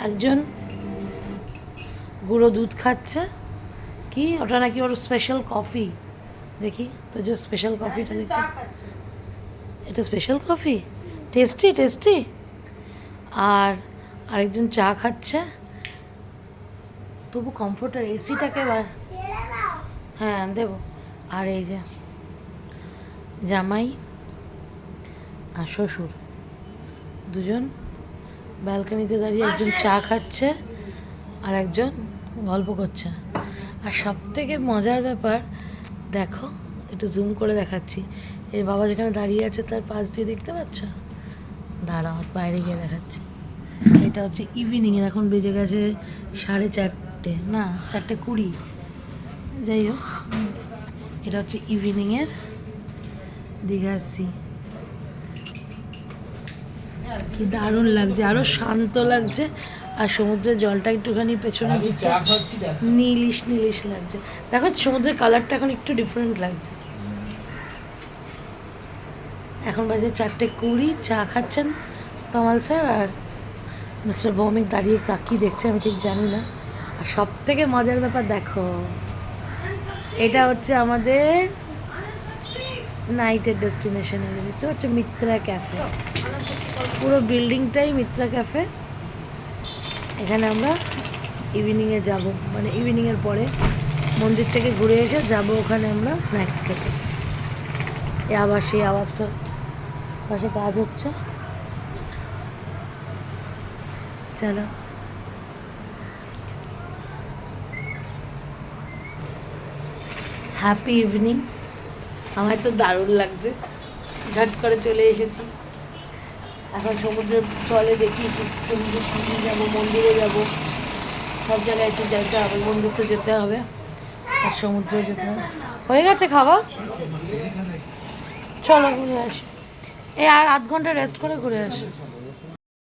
একজন গুঁড়ো দুধ খাচ্ছে, কি ওটা নাকি ওর স্পেশাল কফি। দেখি তো, যে স্পেশাল কফিটা দেখি, এটা স্পেশাল কফি, টেস্টি টেস্টি। আর আরেকজন চা খাচ্ছে, তবু কমফোর্টার এসিটাকে হ্যাঁ দেবো। আর এই যে জামাই আর শ্বশুর দুজন ব্যালকনিতে দাঁড়িয়ে, একজন চা খাচ্ছে আর একজন গল্প করছে। আর সব থেকে মজার ব্যাপার দেখো, একটু জুম করে দেখাচ্ছি, এই বাবা যেখানে দাঁড়িয়ে আছে তার পাশ দিয়ে দেখতে পাচ্ছ, দাঁড়াও বাইরে গিয়ে দেখাচ্ছি। এটা হচ্ছে ইভিনিংয়ে, এখন বেজে গেছে 4:30, না 4:20, যাই হোক এটা হচ্ছে ইভিনিংয়ের দীঘা সি। কি দারুণ লাগছে, আরো শান্ত লাগছে। আর সমুদ্রের জলটা একটুখানি পেছনে দিচ্ছে, নীলিশ নীলিশ লাগছে। দেখো সমুদ্রের কালারটা এখন একটু ডিফারেন্ট লাগছে। এখন বাজে 4:20, চা খাচ্ছেন তমাল স্যার আর মিস্টার ভৌমিক দাঁড়িয়ে কাকি দেখছে, আমি ঠিক জানি না। আর সব থেকে মজার ব্যাপার দেখো, এটা হচ্ছে আমাদের নাইটের ডেস্টিনেশন। দেখতে হচ্ছে মিত্রা ক্যাফে, পুরো বিল্ডিংটাই মিত্রা ক্যাফে। এখানে আমরা ইভিনিংয়ে যাব, মানে ইভিনিংয়ের পরে মন্দির থেকে ঘুরে এসে যাব ওখানে আমরা স্ন্যাক্স খেতে। আবার সেই আওয়াজটা পাশে কাজ হচ্ছে, চলো। Happy evening. আমার তো দারুণ লাগছে, ঝট করে চলে এসেছি। এখন সমুদ্রের জলে দেখি সমুদ্রের সামনে যাবো, মন্দিরে যাব, সব জায়গায় একটু যেতে হবে। মন্দির তো যেতে হবে আর সমুদ্রে যেতে হবে। হয়ে গেছে খাওয়া, চলো ঘুরে আসি। এই আর আধ ঘন্টা রেস্ট করে ঘুরে আসি।